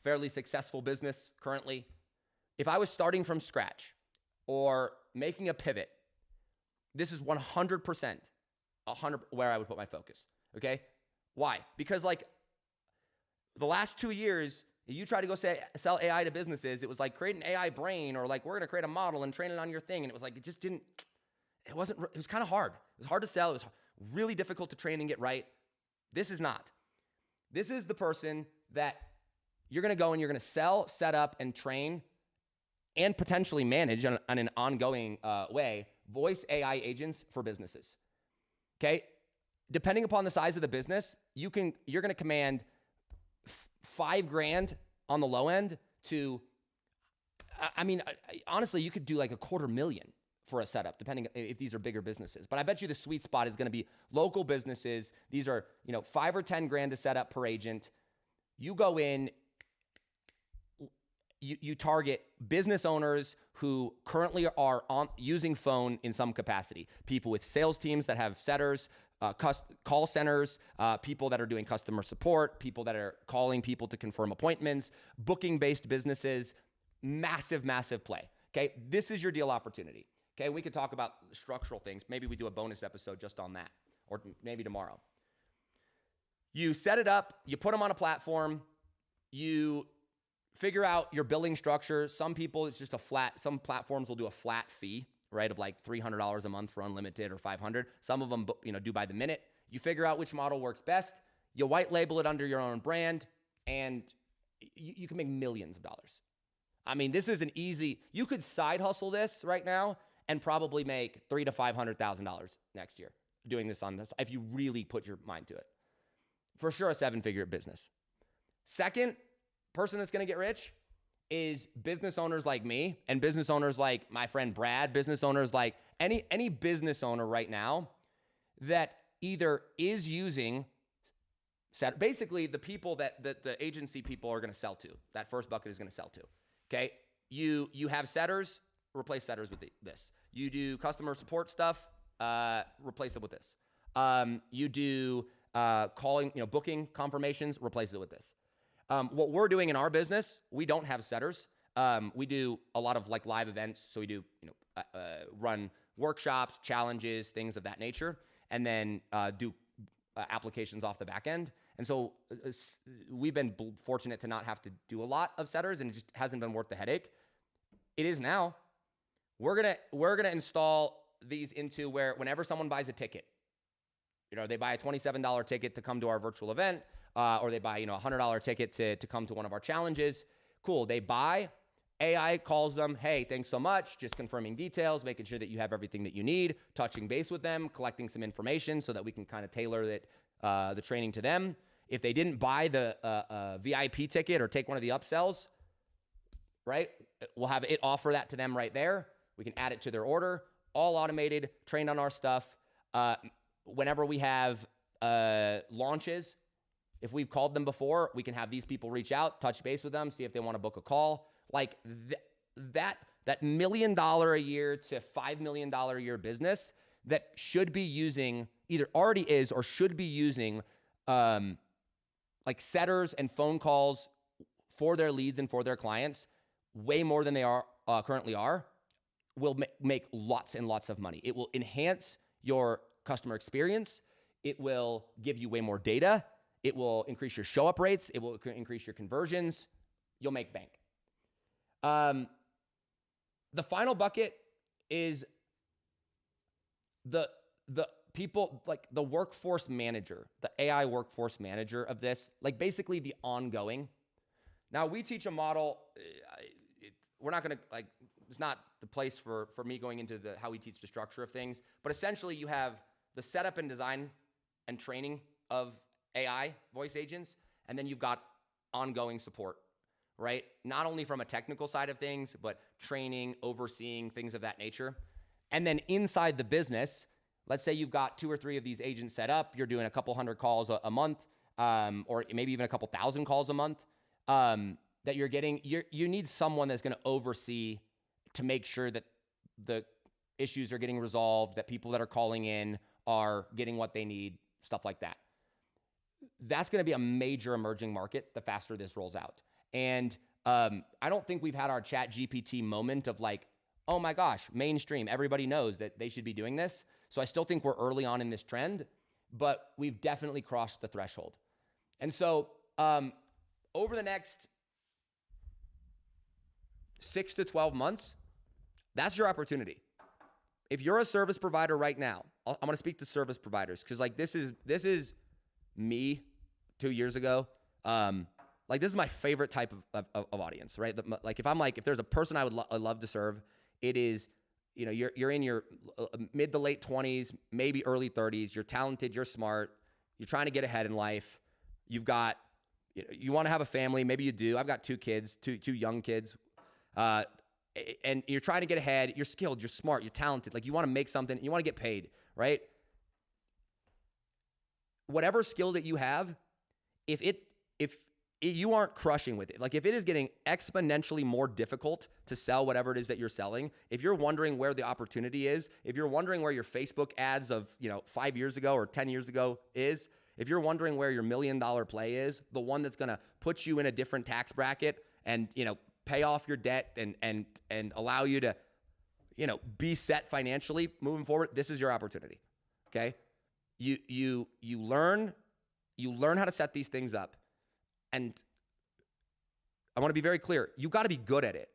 fairly successful business currently. If I was starting from scratch or making a pivot, this is 100% where I would put my focus, okay? Why? Because like the last 2 years, you try to go sell AI to businesses, it was like create an AI brain or like we're gonna create a model and train it on your thing. And it was like, it was kind of hard. It was hard to sell. It was really difficult to train and get right. This is not. This is the person that you're gonna go and you're gonna sell, set up, and train and potentially manage on an ongoing way, voice AI agents for businesses, okay? Depending upon the size of the business, you're gonna command $5,000 on the low end to, honestly, you could do like $250,000 for a setup, depending if these are bigger businesses. But I bet you the sweet spot is gonna be local businesses. These are, $5,000 or $10,000 to set up per agent. You go in, you target business owners who currently are using phone in some capacity. People with sales teams that have setters, call centers, people that are doing customer support, people that are calling people to confirm appointments, booking-based businesses, massive, massive play, okay? This is your deal opportunity, okay? We could talk about structural things. Maybe we do a bonus episode just on that, or maybe tomorrow. You set it up, you put them on a platform, you figure out your billing structure. Some people, it's just some platforms will do a flat fee, right, of like $300 a month for unlimited or $500. Some of them, do by the minute. You figure out which model works best. You white label it under your own brand, and you can make millions of dollars. This is an easy, you could side hustle this right now and probably make $300,000 to $500,000 next year doing this on this, if you really put your mind to it. For sure, a 7-figure business. Second person that's going to get rich is business owners like me and business owners like my friend Brad, business owners like any business owner right now that either is using basically the people that the agency people are going to sell to. That first bucket is going to sell to. Okay, you have setters, replace setters with this. You do customer support stuff, replace it with this. You do calling, booking confirmations, replace it with this. What we're doing in our business, we don't have setters. We do a lot of like live events. So we do, run workshops, challenges, things of that nature, and then do applications off the back end. And so we've been fortunate to not have to do a lot of setters, and it just hasn't been worth the headache. It is now. We're gonna install these into where whenever someone buys a ticket, they buy a $27 ticket to come to our virtual event. Or they buy, a $100 ticket to come to one of our challenges. Cool, they buy, AI calls them, hey, thanks so much, just confirming details, making sure that you have everything that you need, touching base with them, collecting some information so that we can kind of tailor the training to them. If they didn't buy the VIP ticket or take one of the upsells, right, we'll have it offer that to them right there. We can add it to their order, all automated, trained on our stuff. Whenever we have launches, if we've called them before, we can have these people reach out, touch base with them, see if they want to book a call. Like that $1 million a year to $5 million a year business that should be using, either already is or should be using like setters and phone calls for their leads and for their clients way more than they currently are, will make lots and lots of money. It will enhance your customer experience. It will give you way more data. It will increase your show up rates. It will increase your conversions. You'll make bank. The final bucket is the people, like the workforce manager, the AI workforce manager of this, like basically the ongoing. Now we teach a model. We're not going to like, it's not the place for me going into how we teach the structure of things, but essentially you have the setup and design and training of AI voice agents, and then you've got ongoing support, right? Not only from a technical side of things, but training, overseeing, things of that nature. And then inside the business, Let's say you've got 2 or 3 of these agents set up. You're doing a couple hundred calls a month, or maybe even a couple thousand calls a month that you're getting. You need someone that's going to oversee to make sure that the issues are getting resolved, that people that are calling in are getting what they need, stuff like that. That's going to be a major emerging market the faster this rolls out. And I don't think we've had our Chat GPT moment of like, oh my gosh, mainstream, everybody knows that they should be doing this. So I still think we're early on in this trend, but we've definitely crossed the threshold. And so over the next 6 to 12 months, that's your opportunity. If you're a service provider right now, I'm going to speak to service providers because like this is me 2 years ago. Like this is my favorite type of audience, right? Like if there's a person I would love to serve, it is, you're in your mid to late 20s, maybe early 30s. You're talented, you're smart, you're trying to get ahead in life. You've got, you want to have a family, maybe you do. I've got 2 kids, two young kids. And you're trying to get ahead, you're skilled, you're smart, you're talented. Like you want to make something, you want to get paid, right? Whatever skill that you have, if you aren't crushing with it, like if it is getting exponentially more difficult to sell whatever it is that you're selling, if you're wondering where the opportunity is, if you're wondering where your Facebook ads of 5 years ago or 10 years ago is, if you're wondering where your $1 million play is, the one that's going to put you in a different tax bracket and pay off your debt and allow you to be set financially moving forward, this is your opportunity. Okay? You learn how to set these things up. And I want to be very clear, you got to be good at it.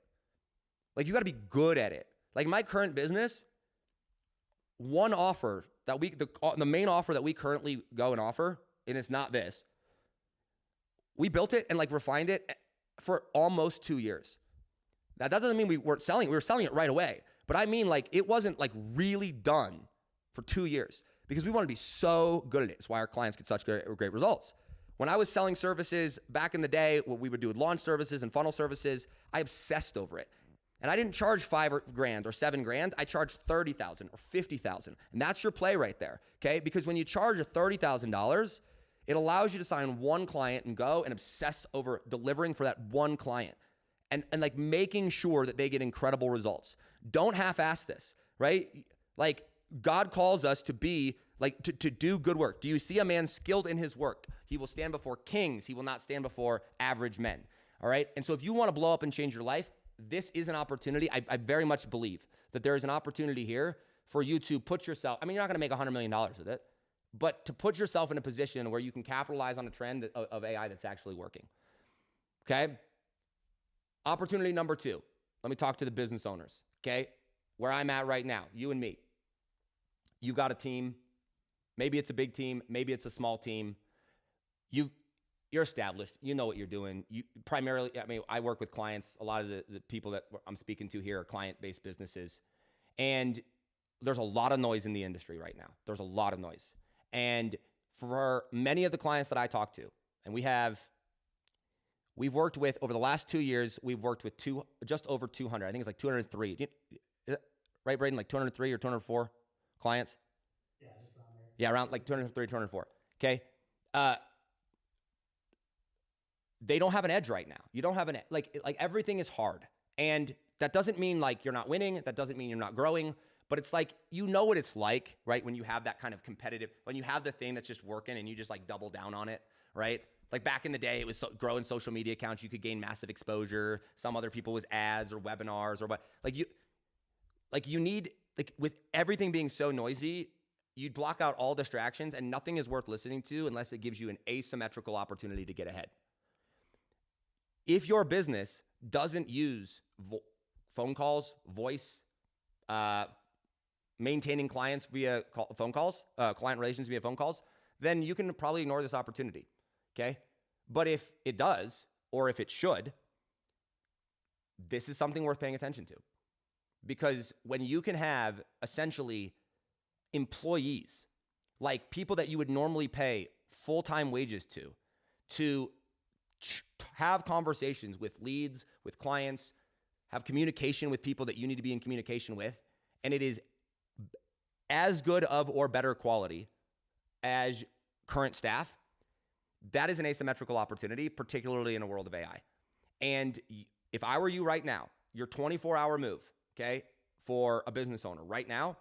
Like you got to be good at it. Like my current business, one offer that the main offer that we currently go and offer, and it's not this. We built it and like refined it for almost 2 years. That doesn't mean we weren't selling it. We were selling it right away. But I mean like it wasn't like really done for 2 years because we want to be so good at it. It's why our clients get such great results. When I was selling services back in the day, what we would do with launch services and funnel services, I obsessed over it. And I didn't charge $5,000 or $7,000. I charged $30,000 or $50,000. And that's your play right there, okay? Because when you charge $30,000, it allows you to sign one client and go and obsess over delivering for that one client and like making sure that they get incredible results. Don't half-ass this, right? Like God calls us to be like to do good work. Do you see a man skilled in his work? He will stand before kings. He will not stand before average men. All right. And so if you want to blow up and change your life, this is an opportunity. I very much believe that there is an opportunity here for you to put yourself, I mean, you're not going to make $100 million with it, but to put yourself in a position where you can capitalize on a trend of AI that's actually working. Okay. Opportunity number 2. Let me talk to the business owners. Okay. Where I'm at right now, you and me. You've got a team. Maybe it's a big team. Maybe it's a small team. You're established. You know what you're doing. You primarily, I mean, I work with clients. A lot of the people that I'm speaking to here are client-based businesses. And there's a lot of noise in the industry right now. There's a lot of noise. And for many of the clients that I talk to, and we've worked with, over the last 2 years, we've worked with just over 200. I think it's like 203. Is that right, Braden? Like 203 or 204 clients? Yeah, just around there. Yeah, around like 203, 204. Okay. They don't have an edge right now. You don't have an like everything is hard. And that doesn't mean like you're not winning. That doesn't mean you're not growing. But it's like, you know what it's like, right? When you have that kind of competitive, when you have the thing that's just working and you just like double down on it, right? Like back in the day, it was growing social media accounts. You could gain massive exposure. Some other people was ads or webinars or what. You need, like with everything being so noisy, you'd block out all distractions and nothing is worth listening to unless it gives you an asymmetrical opportunity to get ahead. If your business doesn't use phone calls, voice, maintaining clients via phone calls, client relations via phone calls, then you can probably ignore this opportunity, okay? But if it does, or if it should, this is something worth paying attention to. Because when you can have essentially employees, like people that you would normally pay full-time wages to have conversations with leads, with clients, have communication with people that you need to be in communication with, and it is as good of or better quality as current staff, that is an asymmetrical opportunity, particularly in a world of AI. And if I were you right now, your 24-hour move, okay, for a business owner right now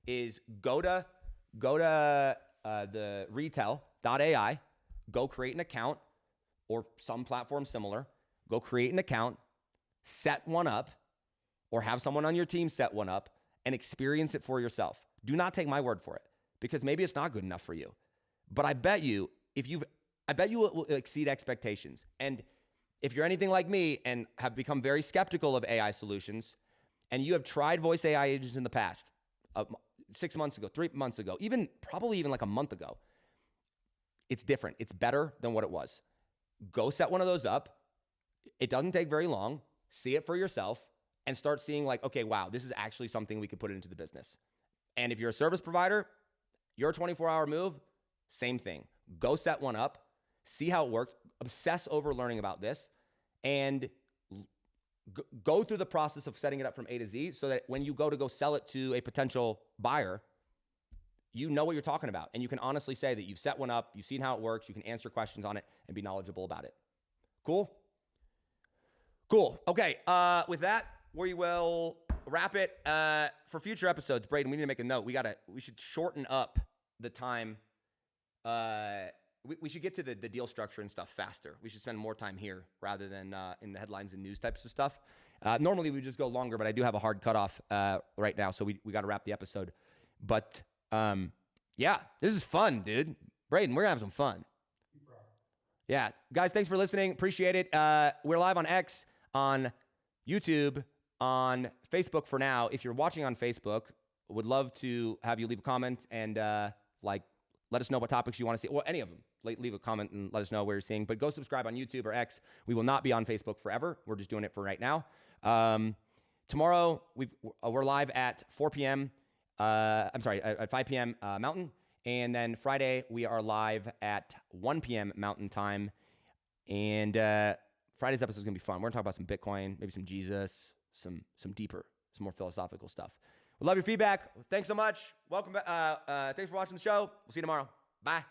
is go to the retail.ai, go create an account or some platform similar, go create an account, set one up, or have someone on your team set one up and experience it for yourself. Do not take my word for it, because maybe it's not good enough for you. But I bet you it will exceed expectations. And if you're anything like me and have become very skeptical of AI solutions, and you have tried voice AI agents in the past, 6 months ago, 3 months ago, probably even like a month ago, it's different. It's better than what it was. Go set one of those up. It doesn't take very long. See it for yourself and start seeing like, okay, wow, this is actually something we could put into the business. And if you're a service provider, your 24-hour move, same thing. Go set one up, see how it works, obsess over learning about this, and go through the process of setting it up from A to Z so that when you go sell it to a potential buyer, you know what you're talking about. And you can honestly say that you've set one up, you've seen how it works, you can answer questions on it and be knowledgeable about it. Cool? Cool. Okay. With that, we will wrap it. For future episodes, Braden, we need to make a note. We should shorten up the time. We should get to the deal structure and stuff faster. We should spend more time here rather than in the headlines and news types of stuff. Normally we just go longer, but I do have a hard cutoff right now, so we got to wrap the episode. But yeah, this is fun, dude. Braden, we're gonna have some fun. Yeah, guys, thanks for listening. Appreciate it. We're live on X, on YouTube, on Facebook for now. If you're watching on Facebook, would love to have you leave a comment and let us know what topics you want to see, or any of them. Leave a comment and let us know where you're seeing. But go subscribe on YouTube or X. We will not be on Facebook forever. We're just doing it for right now. Tomorrow, we're live at 4 p.m. At 5 p.m. Mountain. And then Friday, we are live at 1 p.m. Mountain time. And Friday's episode is going to be fun. We're going to talk about some Bitcoin, maybe some Jesus, some more philosophical stuff. We love your feedback. Thanks so much. Welcome back. Thanks for watching the show. We'll see you tomorrow. Bye.